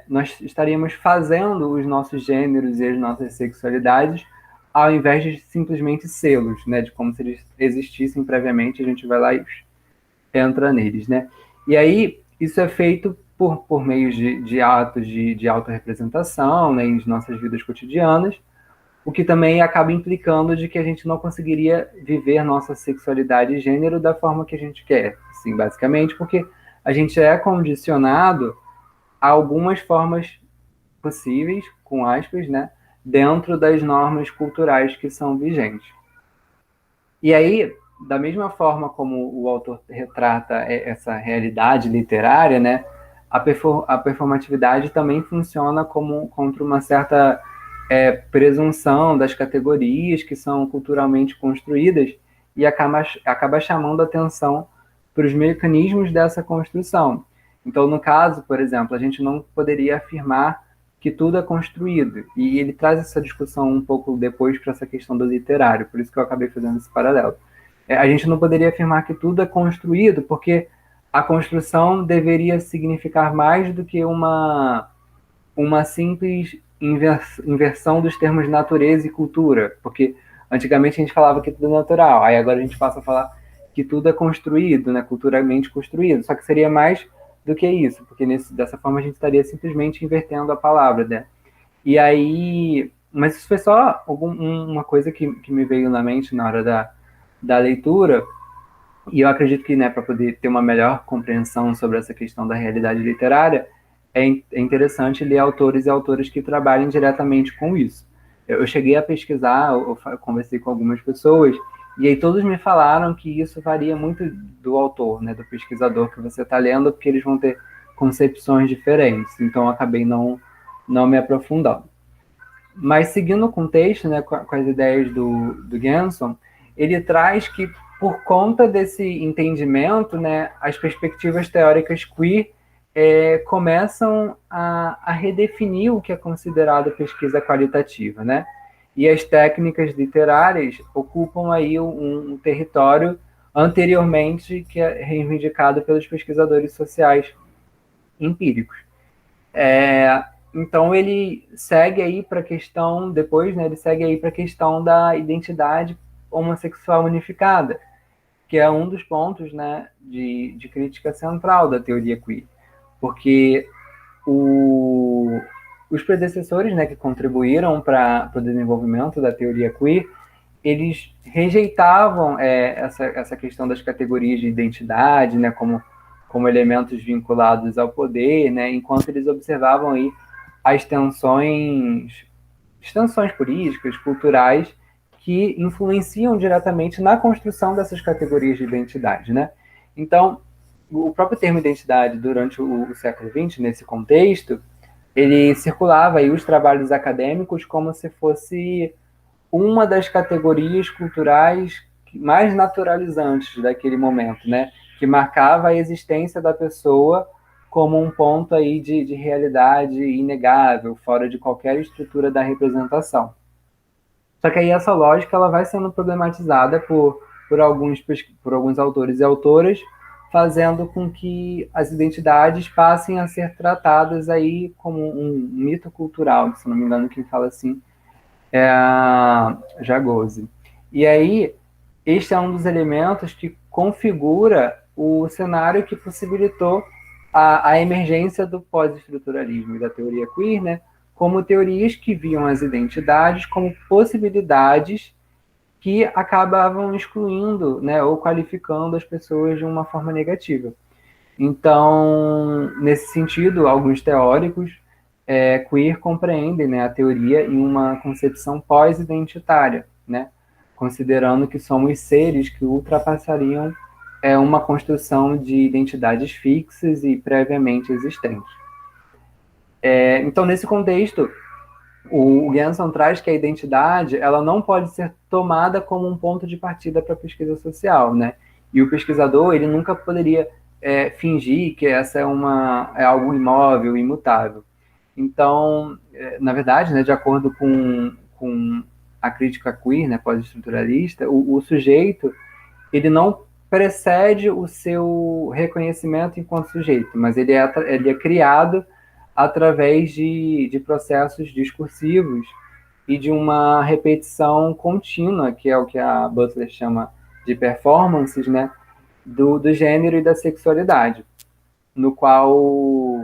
nós estaríamos fazendo os nossos gêneros e as nossas sexualidades ao invés de simplesmente selos, né, de como se eles existissem previamente, a gente vai lá e entra neles, né? E aí, isso é feito por meio de atos de autorrepresentação, né, em nossas vidas cotidianas, o que também acaba implicando de que a gente não conseguiria viver nossa sexualidade e gênero da forma que a gente quer, assim, basicamente, porque a gente é condicionado a algumas formas possíveis, com aspas, né, dentro das normas culturais que são vigentes. E aí, da mesma forma como o autor retrata essa realidade literária, né, a performatividade também funciona como contra uma certa presunção das categorias que são culturalmente construídas e acaba chamando atenção para os mecanismos dessa construção. Então, no caso, por exemplo, a gente não poderia afirmar que tudo é construído. E ele traz essa discussão um pouco depois para essa questão do literário, por isso que eu acabei fazendo esse paralelo. A gente não poderia afirmar que tudo é construído, porque a construção deveria significar mais do que uma simples inversão dos termos natureza e cultura, porque antigamente a gente falava que tudo é natural, aí agora a gente passa a falar que tudo é construído, né, culturalmente construído, só que seria mais do que isso, porque dessa forma a gente estaria simplesmente invertendo a palavra, né? E aí, mas isso foi só uma coisa que me veio na mente na hora da leitura, e eu acredito que, né, para poder ter uma melhor compreensão sobre essa questão da realidade literária, é interessante ler autores e autoras que trabalhem diretamente com isso. Eu cheguei a pesquisar, eu conversei com algumas pessoas, e aí todos me falaram que isso varia muito do autor, né, do pesquisador que você está lendo, porque eles vão ter concepções diferentes. Então, eu acabei não me aprofundando. Mas seguindo o contexto, né, com as ideias do Genson, ele traz que, por conta desse entendimento, né, as perspectivas teóricas queer começam a redefinir o que é considerado pesquisa qualitativa, né? E as técnicas literárias ocupam aí um território anteriormente que é reivindicado pelos pesquisadores sociais empíricos. Então ele segue aí para a questão, depois, né, ele segue aí para a questão da identidade homossexual unificada, que é um dos pontos, né, de crítica central da teoria queer, porque os predecessores, né, que contribuíram para o desenvolvimento da teoria queer, eles rejeitavam essa questão das categorias de identidade, né, como elementos vinculados ao poder, né, enquanto eles observavam aí as extensões políticas, culturais, que influenciam diretamente na construção dessas categorias de identidade, né? Então, o próprio termo identidade durante o século XX, nesse contexto, ele circulava aí os trabalhos acadêmicos como se fosse uma das categorias culturais mais naturalizantes daquele momento, né? Que marcava a existência da pessoa como um ponto aí de realidade inegável, fora de qualquer estrutura da representação. Só que aí essa lógica ela vai sendo problematizada por alguns autores e autoras, fazendo com que as identidades passem a ser tratadas aí como um mito cultural, se não me engano quem fala assim é a Jagose. E aí, este é um dos elementos que configura o cenário que possibilitou a emergência do pós-estruturalismo e da teoria queer, né, como teorias que viam as identidades como possibilidades que acabavam excluindo, né, ou qualificando as pessoas de uma forma negativa. Então, nesse sentido, alguns teóricos queer compreendem, né, a teoria em uma concepção pós-identitária, né, considerando que somos seres que ultrapassariam uma construção de identidades fixas e previamente existentes. Então, nesse contexto, o Genson traz que a identidade ela não pode ser tomada como um ponto de partida para a pesquisa social, né? E o pesquisador ele nunca poderia fingir que essa é algo imóvel, imutável. Então, na verdade, né, de acordo com a crítica queer, né, pós-estruturalista, o sujeito ele não precede o seu reconhecimento enquanto sujeito, mas ele é criado através de processos discursivos e de uma repetição contínua, que é o que a Butler chama de performances, né, do gênero e da sexualidade, no qual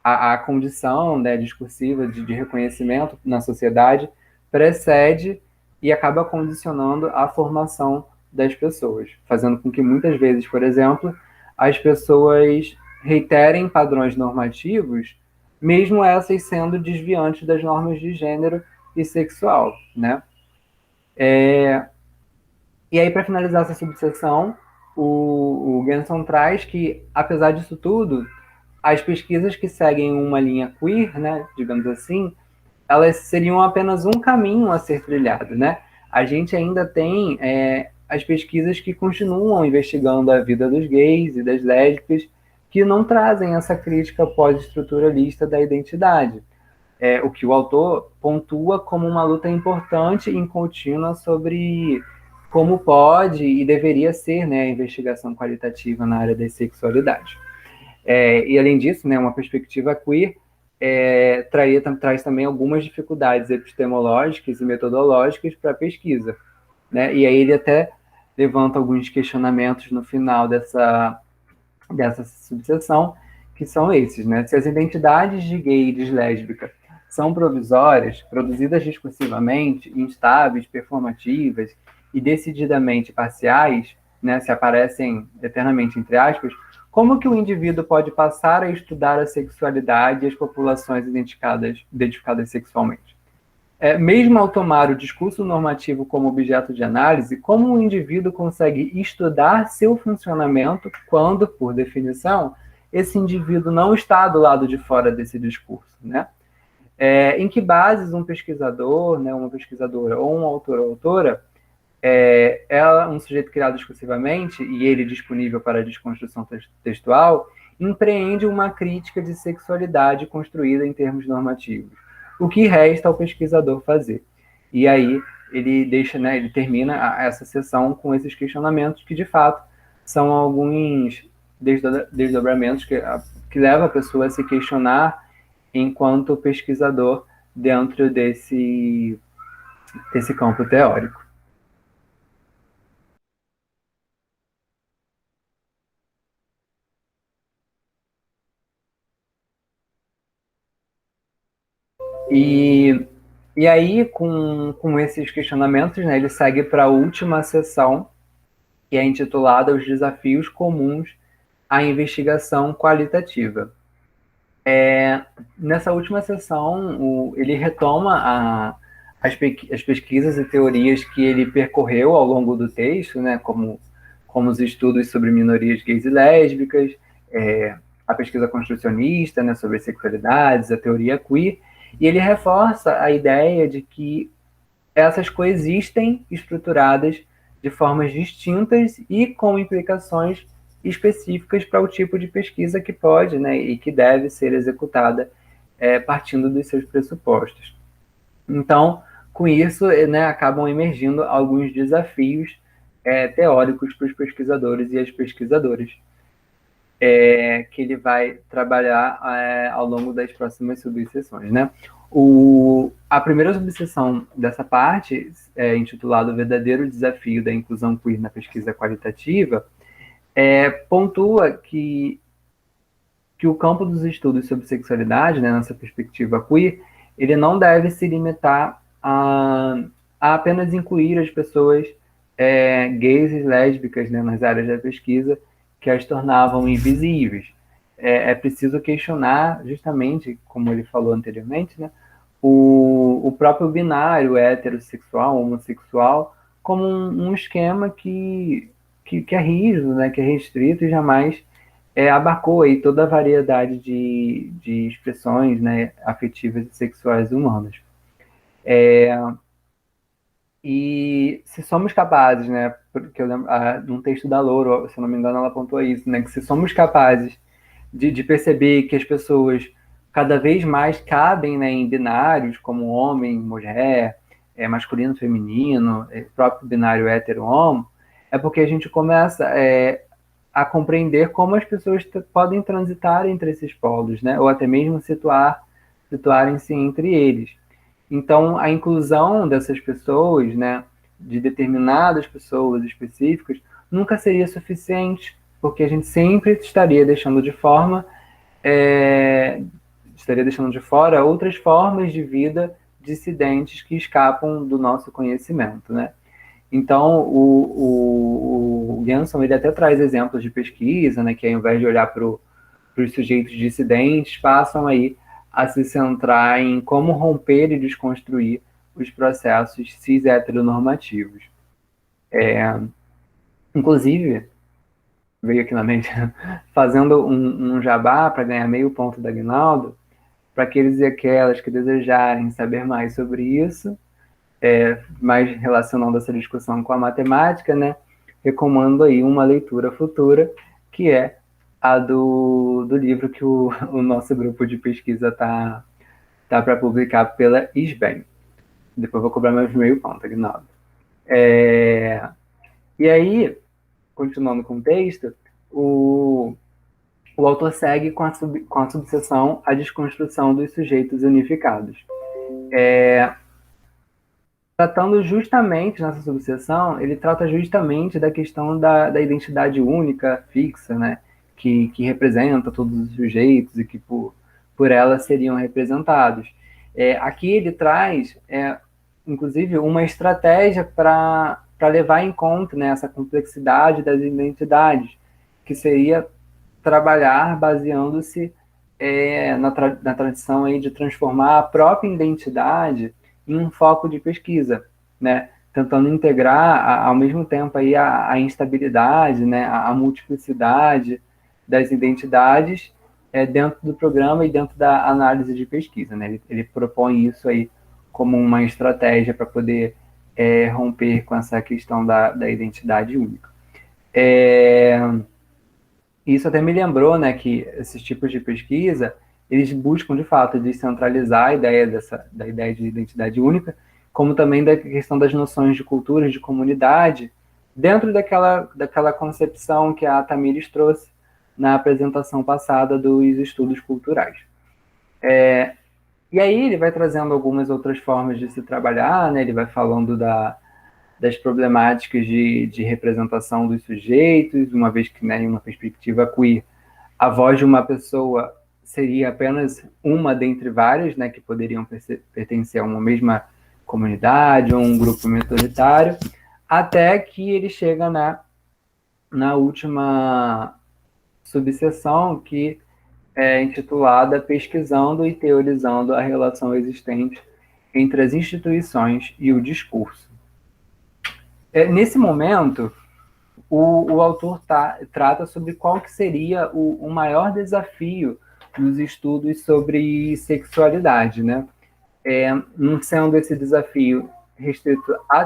a condição, né, discursiva de reconhecimento na sociedade precede e acaba condicionando a formação das pessoas, fazendo com que muitas vezes, por exemplo, as pessoas reiterem padrões normativos, mesmo essas sendo desviantes das normas de gênero e sexual, né? E aí, para finalizar essa subseção, o Genson traz que, apesar disso tudo, as pesquisas que seguem uma linha queer, né, digamos assim, elas seriam apenas um caminho a ser trilhado, né? A gente ainda tem as pesquisas que continuam investigando a vida dos gays e das lésbicas, que não trazem essa crítica pós-estruturalista da identidade. O que o autor pontua como uma luta importante e contínua sobre como pode e deveria ser, né, a investigação qualitativa na área da sexualidade. E além disso, né, uma perspectiva queer traz também algumas dificuldades epistemológicas e metodológicas para a pesquisa, né? E aí ele até levanta alguns questionamentos no final dessa subseção, que são esses, né? Se as identidades de gay e de lésbica são provisórias, produzidas discursivamente, instáveis, performativas e decididamente parciais, né, se aparecem eternamente entre aspas, como que o indivíduo pode passar a estudar a sexualidade e as populações identificadas sexualmente? Mesmo ao tomar o discurso normativo como objeto de análise, como o indivíduo consegue estudar seu funcionamento quando, por definição, esse indivíduo não está do lado de fora desse discurso, né? Em que bases um pesquisador, né, uma pesquisadora ou um autor ou autora ela, um sujeito criado exclusivamente e ele disponível para a desconstrução textual, empreende uma crítica de sexualidade construída em termos normativos. O que resta ao pesquisador fazer? E aí ele deixa, né, ele termina essa sessão com esses questionamentos que de fato são alguns desdobramentos que levam a pessoa a se questionar enquanto pesquisador dentro desse campo teórico. E, e aí, com esses questionamentos, né, ele segue para a última sessão, que é intitulada Os Desafios Comuns à Investigação Qualitativa. Nessa última sessão, ele retoma as pesquisas e teorias que ele percorreu ao longo do texto, né, como os estudos sobre minorias gays e lésbicas, a pesquisa construcionista, né, sobre sexualidades, a teoria queer, e ele reforça a ideia de que essas coexistem estruturadas de formas distintas e com implicações específicas para o tipo de pesquisa que pode, né, e que deve ser executada partindo dos seus pressupostos. Então, com isso, né, acabam emergindo alguns desafios teóricos para os pesquisadores e as pesquisadoras. que ele vai trabalhar ao longo das próximas subseções, né? A primeira subseção dessa parte, intitulada O Verdadeiro Desafio da Inclusão Queer na Pesquisa Qualitativa, pontua que o campo dos estudos sobre sexualidade, né, nessa perspectiva queer, ele não deve se limitar a apenas incluir as pessoas gays e lésbicas, né, nas áreas da pesquisa que as tornavam invisíveis. É preciso questionar, justamente, como ele falou anteriormente, né, o próprio binário heterossexual, homossexual, como um esquema que é rígido, né, que é restrito e jamais abarcou aí toda a variedade de expressões, né, afetivas e sexuais humanas. E se somos capazes, né, porque eu lembro, num texto da Louro, se não me engano, ela apontou isso, né, que se somos capazes de perceber que as pessoas cada vez mais cabem, né, em binários, como homem, mulher, masculino, feminino, próprio binário hétero-homo, é porque a gente começa a compreender como as pessoas podem transitar entre esses polos, né, ou até mesmo situarem-se entre eles. Então, a inclusão dessas pessoas, né, de determinadas pessoas específicas, nunca seria suficiente, porque a gente sempre estaria deixando de fora outras formas de vida dissidentes que escapam do nosso conhecimento, né? Então, o Ganson, ele até traz exemplos de pesquisa, né, que ao invés de olhar para os sujeitos dissidentes, passam aí a se centrar em como romper e desconstruir os processos cis-heteronormativos. Inclusive, veio aqui na mente, fazendo um jabá para ganhar meio ponto da Aguinaldo, para aqueles e aquelas que desejarem saber mais sobre isso, mais relacionando essa discussão com a matemática, né? Recomendo aí uma leitura futura, que é a do livro que o nosso grupo de pesquisa tá para publicar pela ISBEM. Depois vou cobrar meus meio ponto, Aguinaldo. E aí, continuando com o texto, o autor segue com a subseção A Desconstrução dos Sujeitos Unificados. Tratando justamente nessa subseção, ele trata justamente da questão da identidade única, fixa, né? Que representa todos os sujeitos e que por ela seriam representados. Aqui ele traz, inclusive, uma estratégia para levar em conta, né, essa complexidade das identidades, que seria trabalhar baseando-se na tradição aí de transformar a própria identidade em um foco de pesquisa, né? Tentando integrar ao mesmo tempo aí a instabilidade, né? A multiplicidade das identidades dentro do programa e dentro da análise de pesquisa, né? Ele propõe isso aí como uma estratégia para poder romper com essa questão da identidade única. Isso até me lembrou, né, que esses tipos de pesquisa, eles buscam, de fato, descentralizar a ideia da ideia de identidade única, como também da questão das noções de cultura, de comunidade, dentro daquela concepção que a Tamires trouxe na apresentação passada dos estudos culturais. E aí ele vai trazendo algumas outras formas de se trabalhar, né, ele vai falando das problemáticas de representação dos sujeitos, uma vez que, né, em uma perspectiva queer, a voz de uma pessoa seria apenas uma dentre várias, né, que poderiam pertencer a uma mesma comunidade ou um grupo minoritário, até que ele chega na última subseção, que é intitulada Pesquisando e Teorizando a Relação Existente entre as Instituições e o Discurso. Nesse momento, o autor trata sobre qual que seria o maior desafio dos estudos sobre sexualidade, né? Não sendo esse desafio restrito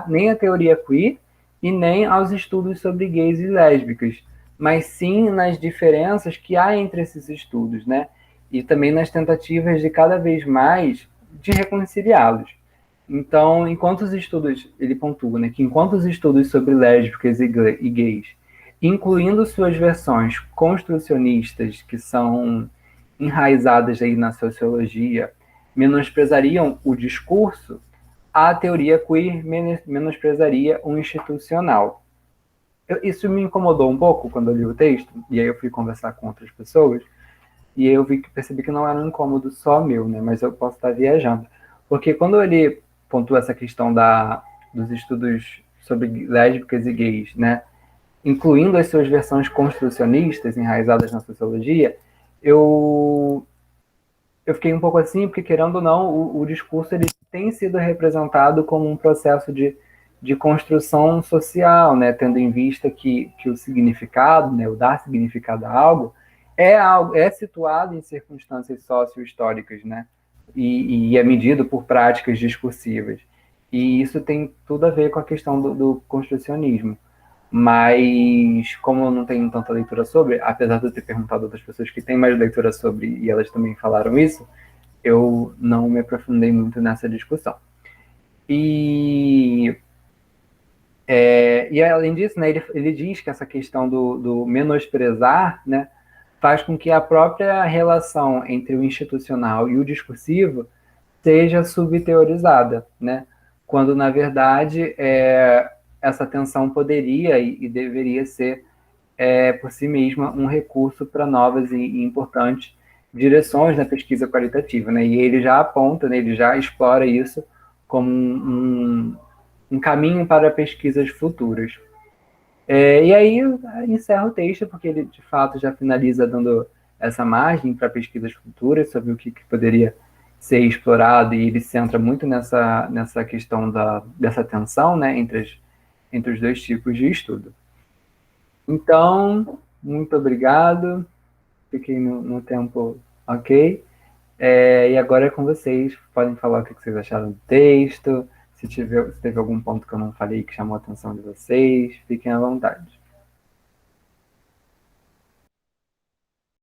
nem à teoria queer e nem aos estudos sobre gays e lésbicas, mas sim nas diferenças que há entre esses estudos, né? E também nas tentativas de cada vez mais de reconciliá-los. Então, enquanto os estudos, ele pontua, né, que enquanto os estudos sobre lésbicas e gays, incluindo suas versões construcionistas, que são enraizadas aí na sociologia, menosprezariam o discurso, a teoria queer menosprezaria o institucional. Isso me incomodou um pouco quando eu li o texto, e aí eu fui conversar com outras pessoas, e eu percebi que não era um incômodo só meu, né? Mas eu posso estar viajando. Porque quando ele pontua essa questão dos estudos sobre lésbicas e gays, né? Incluindo as suas versões construcionistas enraizadas na sociologia, eu, eu fiquei um pouco assim, porque querendo ou não, o discurso ele tem sido representado como um processo de construção social, né? Tendo em vista que o significado, né? O dar significado a algo, é situado em circunstâncias socio-históricas, né? E é medido por práticas discursivas. E isso tem tudo a ver com a questão do construcionismo. Mas, como eu não tenho tanta leitura sobre, apesar de eu ter perguntado a outras pessoas que têm mais leitura sobre e elas também falaram isso, eu não me aprofundei muito nessa discussão. E, e além disso, né, ele diz que essa questão do menosprezar, né, faz com que a própria relação entre o institucional e o discursivo seja subteorizada, né? Quando, na verdade, essa tensão poderia e deveria ser, por si mesma, um recurso para novas e importantes direções na pesquisa qualitativa, né? E ele já aponta, né, ele já explora isso como um caminho para pesquisas futuras. E aí encerra o texto, porque ele de fato já finaliza dando essa margem para pesquisas futuras sobre o que poderia ser explorado, e ele se centra muito nessa questão dessa tensão, né, entre os dois tipos de estudo. Então, muito obrigado, fiquei no tempo ok. E agora é com vocês, podem falar o que vocês acharam do texto, se teve algum ponto que eu não falei que chamou a atenção de vocês, fiquem à vontade.